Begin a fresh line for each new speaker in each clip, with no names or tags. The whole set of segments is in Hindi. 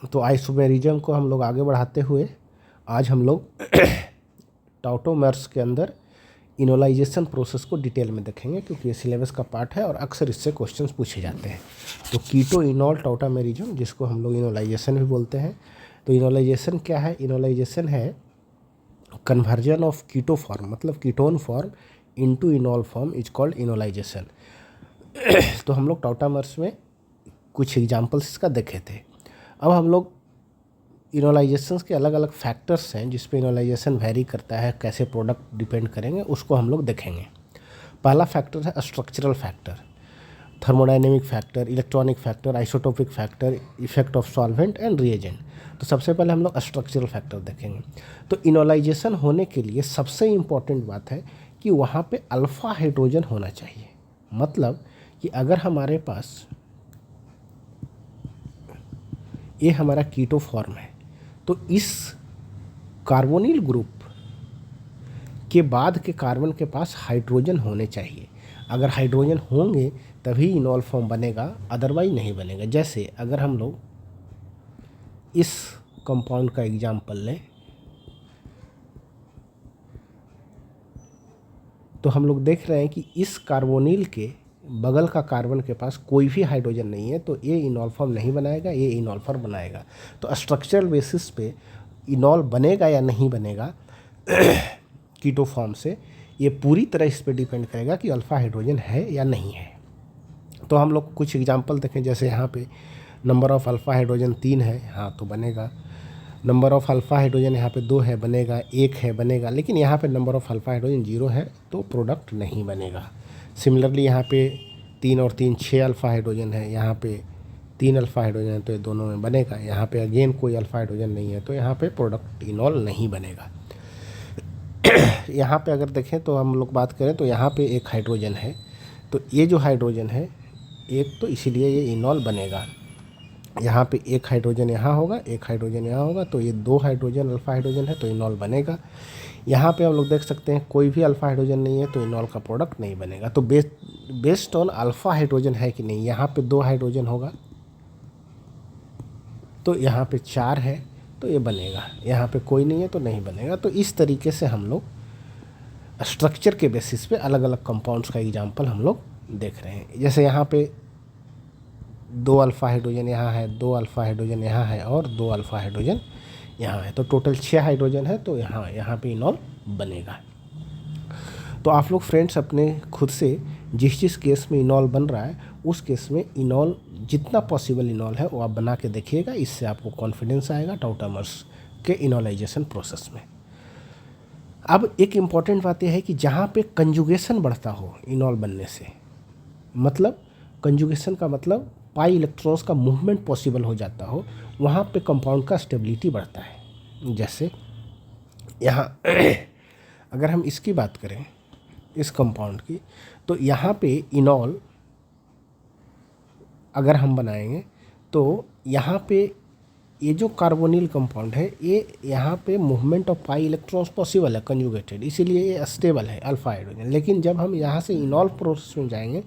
तो आइसोमेरिज्म को हम लोग आगे बढ़ाते हुए आज हम लोग टॉटोमर्स के अंदर इनोलाइजेशन प्रोसेस को डिटेल में देखेंगे, क्योंकि ये सिलेबस का पार्ट है और अक्सर इससे क्वेश्चंस पूछे जाते हैं। तो कीटो इनोल टॉटोमेरिज्म, जिसको हम लोग इनोलाइजेशन भी बोलते हैं। तो इनोलाइजेशन क्या है? इनोलाइजेशन है कन्वर्जन ऑफ कीटो फॉर्म, मतलब ketone form into enol form is called enolisation. तो हम लोग टॉटोमर्स में कुछ एग्जाम्पल्स इसका देखे थे। अब हम लोग इनोलाइजेशन के अलग अलग फैक्टर्स हैं जिस पे इनोलाइजेशन वेरी करता है, कैसे प्रोडक्ट डिपेंड करेंगे उसको हम लोग देखेंगे। पहला फैक्टर है structural factor, thermodynamic factor, electronic factor, isotopic factor, effect of solvent and reagent. तो सबसे पहले हम लोग स्ट्रक्चरल फैक्टर देखेंगे। तो इनोलाइजेशन होने के लिए सबसे इम्पॉर्टेंट बात है कि वहाँ पे अल्फ़ा हाइड्रोजन होना चाहिए। मतलब कि अगर हमारे पास ये हमारा कीटो फॉर्म है तो इस कार्बोनिल ग्रुप के बाद के कार्बन के पास हाइड्रोजन होने चाहिए। अगर हाइड्रोजन होंगे तभी इनोल फॉर्म बनेगा, अदरवाइज नहीं बनेगा। जैसे अगर हम लोग इस कंपाउंड का एग्जाम्पल लें तो हम लोग देख रहे हैं कि इस कार्बोनिल के बगल का कार्बन के पास कोई भी हाइड्रोजन नहीं है, तो ये इनोल फॉर्म नहीं बनाएगा, ये इनोल फॉर्म बनाएगा। तो स्ट्रक्चरल बेसिस पे इनोल बनेगा या नहीं बनेगा कीटो फॉर्म से, ये पूरी तरह इस पे डिपेंड करेगा कि अल्फ़ा हाइड्रोजन है या नहीं है। तो हम लोग कुछ एग्जांपल देखें। जैसे यहाँ पे नंबर ऑफ़ अल्फ़ा हाइड्रोजन 3 है, हाँ तो बनेगा। नंबर ऑफ़ अल्फ़ा हाइड्रोजन यहाँ पे 2 है, बनेगा। 1 है, बनेगा। लेकिन यहाँ पे नंबर ऑफ़ अल्फ़ा हाइड्रोजन 0 है तो प्रोडक्ट नहीं बनेगा। सिमिलरली यहाँ पे 3 और 3 6 अल्फ़ा हाइड्रोजन है, यहाँ पे 3 अल्फ़ा हाइड्रोजन है तो ये दोनों में बनेगा। यहाँ पे अगेन कोई अल्फ़ा हाइड्रोजन नहीं है तो यहाँ पे प्रोडक्ट इनोल नहीं बनेगा। यहाँ पे अगर देखें तो हम लोग बात करें तो यहाँ पे एक हाइड्रोजन है, तो ये जो हाइड्रोजन है एक, तो इसीलिए ये इनोल बनेगा। यहाँ पे एक हाइड्रोजन यहाँ होगा, एक हाइड्रोजन यहाँ होगा, तो ये 2 हाइड्रोजन अल्फ़ा हाइड्रोजन है तो इनोल बनेगा। यहाँ पे हम लोग देख सकते हैं कोई भी अल्फ़ा हाइड्रोजन नहीं है तो इनोल का प्रोडक्ट नहीं बनेगा। तो बेस्ड ऑन अल्फ़ा हाइड्रोजन है कि नहीं, यहाँ पे 2 हाइड्रोजन होगा तो यहाँ पे 4 है तो ये बनेगा, यहाँ पे कोई नहीं है तो नहीं बनेगा। तो इस तरीके से हम लोग स्ट्रक्चर के बेसिस पे अलग अलग कंपाउंड्स का एग्जांपल हम लोग देख रहे हैं। जैसे यहाँ पे 2 अल्फ़ा हाइड्रोजन यहाँ है, 2 अल्फ़ा हाइड्रोजन यहाँ है और 2 अल्फ़ा हाइड्रोजन यहाँ है, तो टोटल 6 हाइड्रोजन है तो यहाँ पे इनोल बनेगा। तो आप लोग फ्रेंड्स अपने खुद से जिस जिस केस में इनोल बन रहा है उस केस में इनोल जितना पॉसिबल इनोल है वो आप बना के देखिएगा, इससे आपको कॉन्फिडेंस आएगा टॉटोमर्स के इनोलाइजेशन प्रोसेस में। अब एक इम्पॉर्टेंट बात यह है कि जहाँ पे कंजुगेशन बढ़ता हो इनोल बनने से, मतलब कंजुगेशन का मतलब पाई इलेक्ट्रॉन्स का मूवमेंट पॉसिबल हो जाता हो, वहाँ पे कंपाउंड का स्टेबिलिटी बढ़ता है। जैसे यहाँ अगर हम इसकी बात करें, इस कंपाउंड की, तो यहाँ पे इनोल अगर हम बनाएंगे तो यहाँ पे ये जो कार्बोनिल कंपाउंड है ये यहाँ पे movement of pi electrons possible है कंजुगेटेड, इसीलिए ये स्टेबल है अल्फ़ा हाइड्रोजन। लेकिन जब हम यहाँ से इनोल प्रोसेस में जाएंगे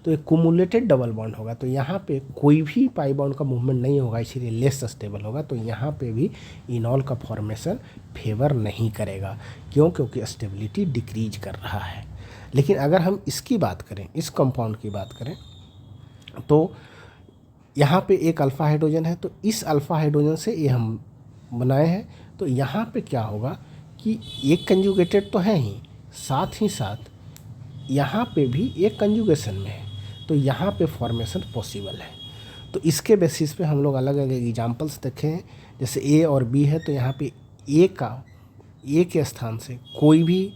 तो एक कुमुलेटेड डबल बॉन्ड होगा, तो यहाँ पे कोई भी पाई बॉन्ड का मूवमेंट नहीं होगा, इसीलिए लेस स्टेबल होगा। तो यहाँ पे भी इनोल का फॉर्मेशन फेवर नहीं करेगा। क्यों? क्योंकि स्टेबिलिटी डिक्रीज कर रहा है। लेकिन अगर हम इसकी बात करें, इस कंपाउंड की बात करें, तो यहाँ पे एक अल्फ़ा हाइड्रोजन है, तो इस अल्फ़ा हाइड्रोजन से ये हम बनाए हैं। तो यहाँ पे क्या होगा कि एक कंजुगेटेड तो है ही, साथ ही साथ यहाँ पे भी एक कंजुगेशन में है, तो यहाँ पे फॉर्मेशन पॉसिबल है। तो इसके बेसिस पे हम लोग अलग अलग एग्जांपल्स देखे हैं। जैसे ए और बी है तो यहाँ पे ए के स्थान से कोई भी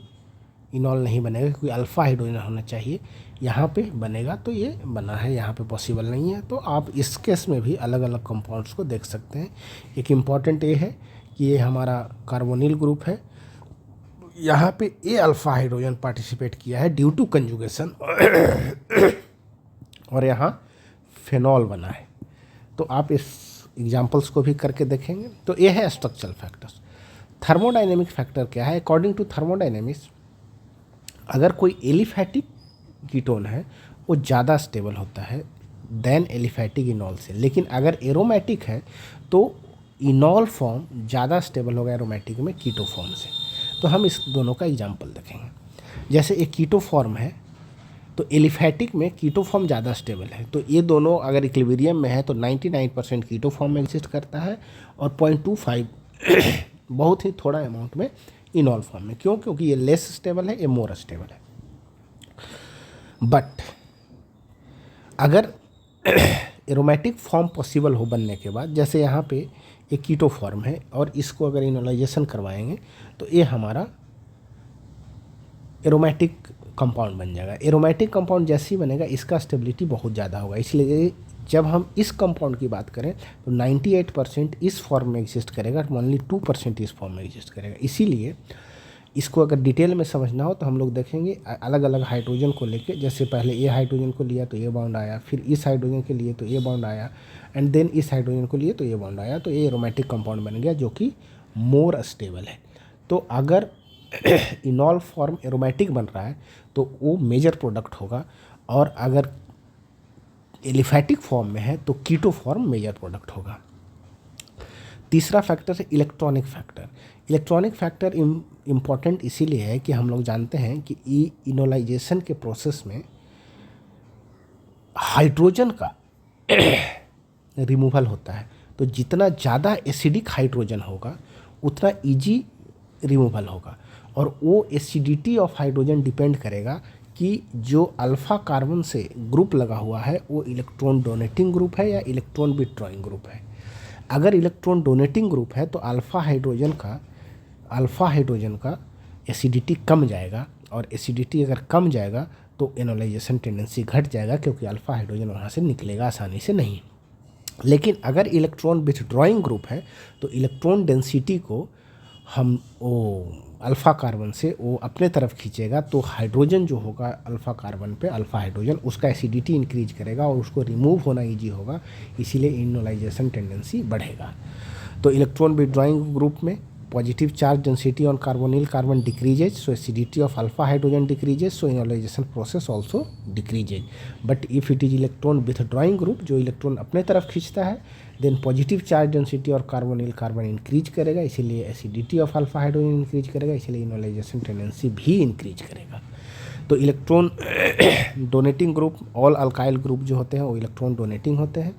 इनोल नहीं बनेगा, क्योंकि अल्फ़ा हाइड्रोजन होना चाहिए, यहाँ पे बनेगा तो ये बना है, यहाँ पे पॉसिबल नहीं है। तो आप इस केस में भी अलग अलग कंपाउंड्स को देख सकते हैं। एक इम्पॉर्टेंट ये है कि ये हमारा कार्बोनिल ग्रुप है, यहाँ पे ए अल्फ़ा हाइड्रोजन पार्टिसिपेट किया है ड्यू टू कंजुगेशन और यहाँ फेनॉल बना है। तो आप इस एग्जाम्पल्स को भी करके देखेंगे। तो ये है स्ट्रक्चरल फैक्टर्स। थर्मोडाइनेमिक फैक्टर क्या है? अकॉर्डिंग टू थर्मोडाइनेमिक्स, अगर कोई एलिफैटिक कीटोन है वो ज़्यादा स्टेबल होता है देन एलिफैटिक इनॉल से। लेकिन अगर एरोमेटिक है तो इनॉल फॉर्म ज़्यादा स्टेबल होगा एरोमेटिक में कीटो फॉर्म से। तो हम इस दोनों का एग्जाम्पल देखेंगे। जैसे एक कीटो फॉर्म है तो एलिफैटिक में कीटो फॉर्म ज़्यादा स्टेबल है, तो ये दोनों अगर इक्विलिब्रियम में है तो 99% कीटो फॉर्म में एग्जिस्ट करता है और 0.25 बहुत ही थोड़ा अमाउंट में इनॉल फॉर्म में। क्यों? क्योंकि ये लेस स्टेबल है, ये मोर स्टेबल है। बट अगर एरोमेटिक फॉर्म पॉसिबल हो बनने के बाद, जैसे यहाँ पे एक कीटो फॉर्म है और इसको अगर इनोलाइजेशन करवाएंगे तो ये हमारा एरोमेटिक कंपाउंड बन जाएगा। एरोमेटिक कंपाउंड जैसे ही बनेगा इसका स्टेबिलिटी बहुत ज़्यादा होगा, इसलिए जब हम इस कंपाउंड की बात करें तो 98% इस फॉर्म में एग्जिस्ट करेगा, ओनली 2% इस फॉर्म में एग्जिस्ट करेगा। इसीलिए इसको अगर डिटेल में समझना हो तो हम लोग देखेंगे अलग अलग हाइड्रोजन को लेके। जैसे पहले ए हाइड्रोजन को लिया तो ए बॉन्ड आया, फिर इस हाइड्रोजन के लिए तो ए बॉन्ड आया, एंड देन इस हाइड्रोजन को लिए तो ए बॉन्ड आया, तो ये एरोमेटिक कंपाउंड बन गया जो कि मोर स्टेबल है। तो अगर इनॉल फॉर्म एरोमेटिक बन रहा है तो वो मेजर प्रोडक्ट होगा, और अगर एलिफैटिक फॉर्म में है तो कीटो फॉर्म मेजर प्रोडक्ट होगा। तीसरा फैक्टर है electronic factor. Electronic factor important इसीलिए है कि हम लोग जानते हैं कि इनोलाइजेशन के प्रोसेस में हाइड्रोजन का रिमूवल होता है, तो जितना ज़्यादा एसिडिक हाइड्रोजन होगा उतना इजी रिमूवल होगा, और वो एसिडिटी ऑफ हाइड्रोजन डिपेंड करेगा कि जो अल्फ़ा कार्बन से ग्रुप लगा हुआ है वो इलेक्ट्रॉन डोनेटिंग ग्रुप है या इलेक्ट्रॉन विथड्रॉइंग ग्रुप है। अगर इलेक्ट्रॉन डोनेटिंग ग्रुप है तो अल्फ़ा हाइड्रोजन का एसिडिटी कम जाएगा, और एसिडिटी अगर कम जाएगा तो एनोलाइजेशन टेंडेंसी घट जाएगा, क्योंकि अल्फ़ा हाइड्रोजन वहाँ से निकलेगा आसानी से नहीं। लेकिन अगर इलेक्ट्रॉन विथड्रॉइंग ग्रुप है तो इलेक्ट्रॉन डेंसिटी को हम अल्फ़ा कार्बन से वो अपने तरफ खींचेगा, तो हाइड्रोजन जो होगा अल्फ़ा कार्बन पे, अल्फ़ा हाइड्रोजन, उसका एसिडिटी इंक्रीज करेगा और उसको रिमूव होना ईजी होगा, इसीलिए इनोलाइजेशन टेंडेंसी बढ़ेगा। तो इलेक्ट्रॉन विथड्रॉइंग ग्रुप में positive charge density on carbonyl carbon decreases, so acidity of alpha hydrogen decreases, so enolisation process also decreases. But if it is electron withdrawing group, जो इलेक्ट्रॉन अपने तरफ खींचता है, देन पॉजिटिव चार्ज डेंसिटी और कार्बोनिल कार्बन इंक्रीज करेगा, इसीलिए acidity of alpha hydrogen increase करेगा, इसीलिए इनोलाइजेशन टेंडेंसी भी इंक्रीज करेगा। तो electron donating group, all alkyl group जो होते हैं वो इलेक्ट्रॉन डोनेटिंग होते हैं,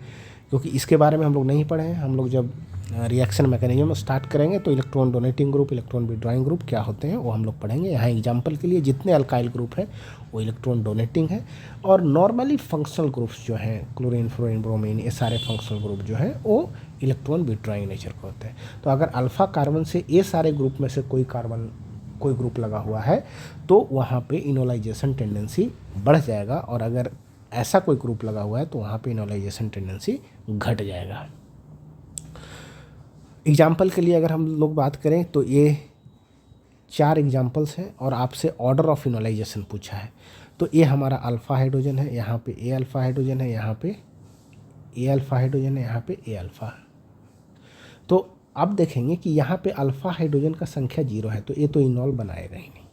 क्योंकि इसके बारे में हम लोग नहीं पढ़े हैं। हम लोग जब रिएक्शन मैकेनिज्म स्टार्ट करेंगे तो electron donating group, electron withdrawing group क्या होते हैं वो हम लोग पढ़ेंगे। यहाँ एग्जांपल के लिए जितने अल्काइल ग्रुप हैं वो इलेक्ट्रॉन डोनेटिंग है, और नॉर्मली फंक्शनल ग्रुप्स जो हैं क्लोरीन, फ्लोरीन, ब्रोमीन, ये सारे फंक्शनल ग्रुप जो हैं वो इलेक्ट्रॉन विथड्रॉइंग नेचर के होते हैं। तो अगर अल्फ़ा कार्बन से ये सारे ग्रुप में से कोई ग्रुप लगा हुआ है तो वहाँ पे इनोलाइजेशन टेंडेंसी बढ़ जाएगा, और अगर ऐसा कोई ग्रुप लगा हुआ है तो वहाँ पे इनोलाइजेशन टेंडेंसी घट जाएगा। एग्जाम्पल के लिए अगर हम लोग बात करें तो ये 4 एग्जाम्पल्स हैं, और आपसे ऑर्डर ऑफ इनोलाइजेशन पूछा है। तो ये हमारा अल्फ़ा हाइड्रोजन है, यहाँ पे ए अल्फ़ा हाइड्रोजन है, यहाँ पे ए अल्फ़ा हाइड्रोजन है, यहाँ पे ए अल्फ़ा। तो अब देखेंगे कि यहाँ पे अल्फ़ा हाइड्रोजन का संख्या 0 है, तो ये तो इनॉल बनाएगा ही नहीं।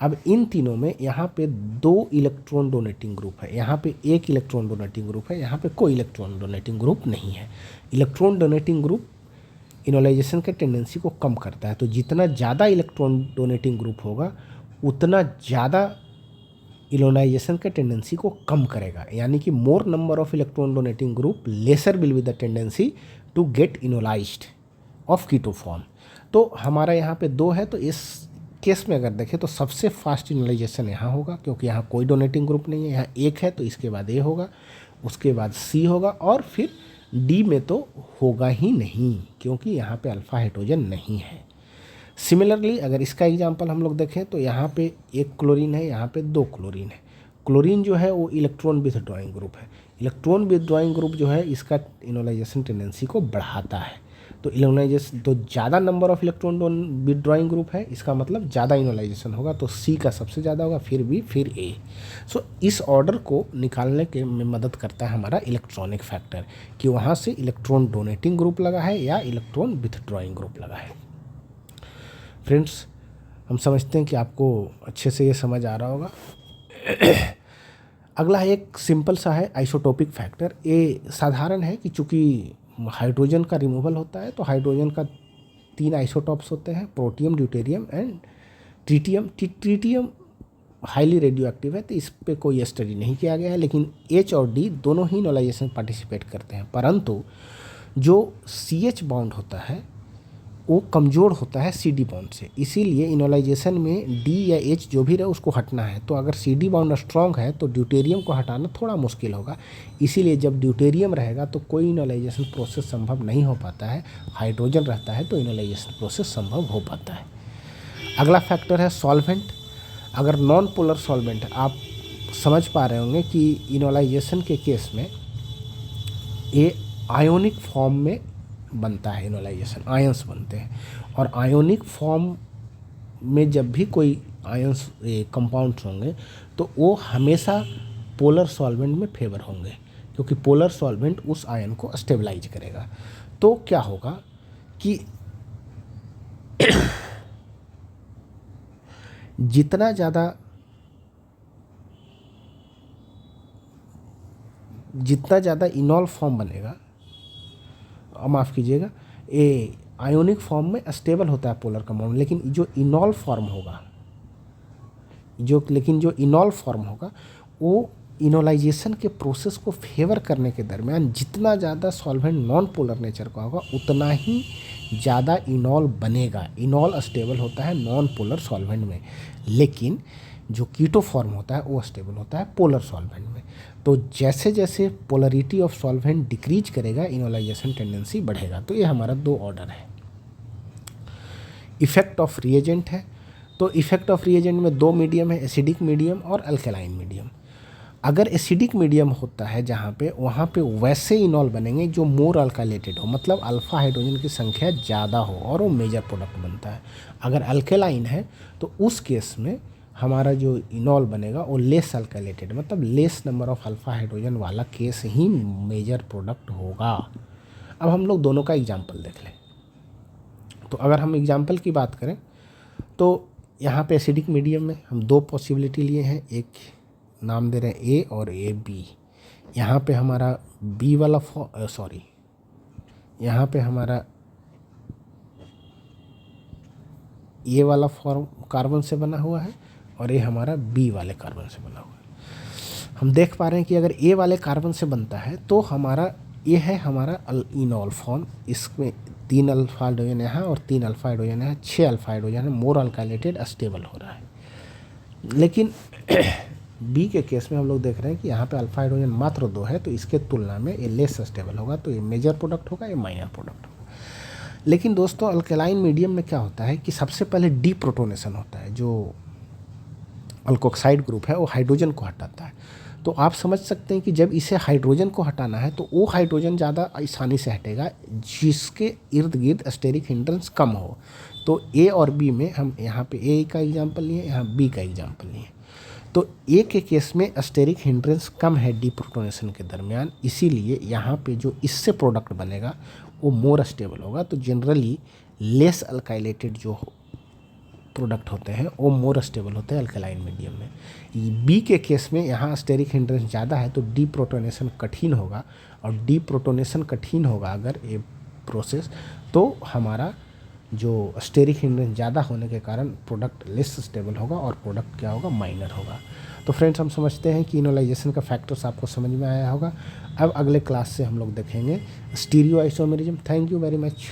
अब इन तीनों में यहाँ पे 2 इलेक्ट्रॉन डोनेटिंग ग्रुप है, यहाँ पे 1 इलेक्ट्रॉन डोनेटिंग ग्रुप है, यहाँ पे कोई इलेक्ट्रॉन डोनेटिंग ग्रुप नहीं है। इलेक्ट्रॉन डोनेटिंग ग्रुप इनोलाइजेशन के टेंडेंसी को कम करता है, तो जितना ज़्यादा इलेक्ट्रॉन डोनेटिंग ग्रुप होगा उतना ज़्यादा इनोलाइजेशन के टेंडेंसी को कम करेगा, यानी कि more number of electron donating group lesser will be the tendency to get enolised of keto form. तो हमारा यहाँ पे 2 है, तो इस केस में अगर देखें तो सबसे फास्ट इनोलाइजेशन यहाँ होगा, क्योंकि यहाँ कोई डोनेटिंग ग्रुप नहीं है। यहाँ 1 है तो इसके बाद ए होगा, उसके बाद सी होगा, और फिर डी में तो होगा ही नहीं, क्योंकि यहाँ पे अल्फ़ा हाइड्रोजन नहीं है। सिमिलरली अगर इसका एग्जांपल हम लोग देखें तो यहाँ पे 1 क्लोरीन है, यहाँ पे 2 क्लोरीन है। क्लोरीन जो है वो इलेक्ट्रॉन विथड्रॉइंग ग्रुप है। इलेक्ट्रॉन विथड्रॉइंग ग्रुप जो है इसका इनोलाइजेशन टेंडेंसी को बढ़ाता है। तो इनोलाइजेशन, तो ज़्यादा number of electron withdrawing group है, इसका मतलब ज़्यादा इनोलाइजेशन होगा, तो सी का सबसे ज़्यादा होगा, फिर बी, फिर ए। सो इस ऑर्डर को निकालने के में मदद करता है हमारा इलेक्ट्रॉनिक फैक्टर, कि वहाँ से इलेक्ट्रॉन डोनेटिंग ग्रुप लगा है या इलेक्ट्रॉन विथड्रॉइंग ग्रुप लगा है। फ्रेंड्स, हम समझते हैं कि आपको अच्छे से ये समझ आ रहा होगा। अगला एक सिंपल सा है आइसोटोपिक फैक्टर। ये साधारण है कि चूँकि हाइड्रोजन का रिमूवल होता है तो हाइड्रोजन का 3 आइसोटॉप्स होते हैं, protium, deuterium and tritium. Tritium highly radio active है तो इस पे कोई स्टडी नहीं किया गया है, लेकिन H और D दोनों ही इनोलाइजेशन पार्टिसिपेट करते हैं। परंतु जो CH बॉन्ड होता है वो कमज़ोर होता है CD बॉन्ड से, इसीलिए इनोलाइजेशन में D या H जो भी रहे उसको हटना है। तो अगर CD बॉन्ड स्ट्रॉन्ग है तो ड्यूटेरियम को हटाना थोड़ा मुश्किल होगा, इसीलिए जब ड्यूटेरियम रहेगा तो कोई इनोलाइजेशन प्रोसेस संभव नहीं हो पाता है। हाइड्रोजन रहता है तो इनोलाइजेशन प्रोसेस संभव हो पाता है। अगला फैक्टर है सॉल्वेंट। अगर नॉन पोलर सॉल्वेंट, आप समझ पा रहे होंगे कि इनोलाइजेशन के केस में ये आयोनिक फॉर्म में बनता है, इनोलाइजेशन आयंस बनते हैं, और आयोनिक फॉर्म में जब भी कोई आयंस कंपाउंड्स होंगे तो वो हमेशा पोलर सॉल्वेंट में फेवर होंगे, क्योंकि पोलर सॉल्वेंट उस आयन को स्टेबलाइज करेगा। तो क्या होगा कि जितना ज़्यादा इनॉल फॉर्म बनेगा, माफ़ कीजिएगा, ये आयोनिक फॉर्म में स्टेबल होता है पोलर कंपाउंड, लेकिन जो इनॉल फॉर्म होगा वो इनोलाइजेशन के प्रोसेस को फेवर करने के दरमियान जितना ज़्यादा सॉल्वेंट नॉन पोलर नेचर का होगा उतना ही ज़्यादा इनॉल बनेगा। इनॉल स्टेबल होता है नॉन पोलर सॉल्वेंट में, लेकिन जो कीटो फॉर्म होता है वो स्टेबल होता है पोलर सॉल्वेंट में। तो जैसे जैसे पोलरिटी ऑफ सॉल्वेंट डिक्रीज करेगा इनोलाइजेशन टेंडेंसी बढ़ेगा। तो ये हमारा 2 ऑर्डर है। इफेक्ट ऑफ रिएजेंट है, तो इफेक्ट ऑफ रिएजेंट में 2 मीडियम है, एसिडिक मीडियम और अल्कलाइन मीडियम। अगर एसिडिक मीडियम होता है जहाँ पे, वहाँ पे वैसे इनॉल बनेंगे जो मोर अल्काइलेटेड हो, मतलब अल्फा हाइड्रोजन की संख्या ज़्यादा हो और वो मेजर प्रोडक्ट बनता है। अगर अल्केलाइन है तो उस केस में हमारा जो इनॉल बनेगा वो लेस अल्काइलेटेड, मतलब less number of alpha hydrogen वाला केस ही मेजर प्रोडक्ट होगा। अब हम लोग दोनों का एग्जाम्पल देख लें। तो अगर हम एग्जाम्पल की बात करें तो यहाँ पे एसिडिक मीडियम में हम 2 पॉसिबिलिटी लिए हैं, एक नाम दे रहे हैं A और AB। यहाँ पे हमारा B वाला यहाँ पे हमारा A वाला फॉर्म कार्बन से बना हुआ है और ये हमारा B वाले कार्बन से बना हुआ है। हम देख पा रहे हैं कि अगर A वाले कार्बन से बनता है तो हमारा ये है हमारा इनॉल फॉर्म। इसमें 3 अल्फा हाइड्रोजन यहाँ और 3 अल्फा हाइड्रोजन यहाँ, 6 अल्फा हाइड्रोजन है, मोर अल्काइलेटेड स्टेबल हो रहा है। लेकिन बी के केस में हम लोग देख रहे हैं कि यहाँ पे अल्फा हाइड्रोजन मात्र 2 है, तो इसके तुलना में ये लेस स्टेबल होगा, तो ये मेजर प्रोडक्ट होगा, ये माइनर प्रोडक्ट होगा। लेकिन दोस्तों अल्कलाइन मीडियम में क्या होता है कि सबसे पहले डीप्रोटोनेशन होता है। जो अल्कोक्साइड ग्रुप है वो हाइड्रोजन को हटाता है। तो आप समझ सकते हैं कि जब इसे हाइड्रोजन को हटाना है तो वो हाइड्रोजन ज़्यादा आसानी से हटेगा जिसके इर्द गिर्द स्टेरिक हिंड्रेंस कम हो। तो ए और बी में हम यहाँ पे ए का एग्जाम्पल लिए, यहाँ बी का एग्जाम्पल लिए। तो ए के केस में स्टेरिक हिंड्रेंस कम है डीप्रोटोनेशन के दरमियान, इसीलिए यहाँ पे जो इससे प्रोडक्ट बनेगा वो मोर स्टेबल होगा। तो जनरली लेस अल्काइलेटेड जो प्रोडक्ट होते हैं वो मोर स्टेबल होते हैं अल्कलाइन मीडियम में। बी के केस में यहाँ स्टेरिक हिंड्रेंस ज़्यादा है तो डीप्रोटोनेशन कठिन होगा, और डीप्रोटोनेशन कठिन होगा अगर ये प्रोसेस, तो हमारा जो स्टेरिक हिंड्रेंस ज़्यादा होने के कारण प्रोडक्ट लेस स्टेबल होगा और प्रोडक्ट क्या होगा, माइनर होगा। तो फ्रेंड्स हम समझते हैं कि इनोलाइजेशन का फैक्टर्स आपको समझ में आया होगा। अब अगले क्लास से हम लोग देखेंगे stereo isomerism. Thank you very much.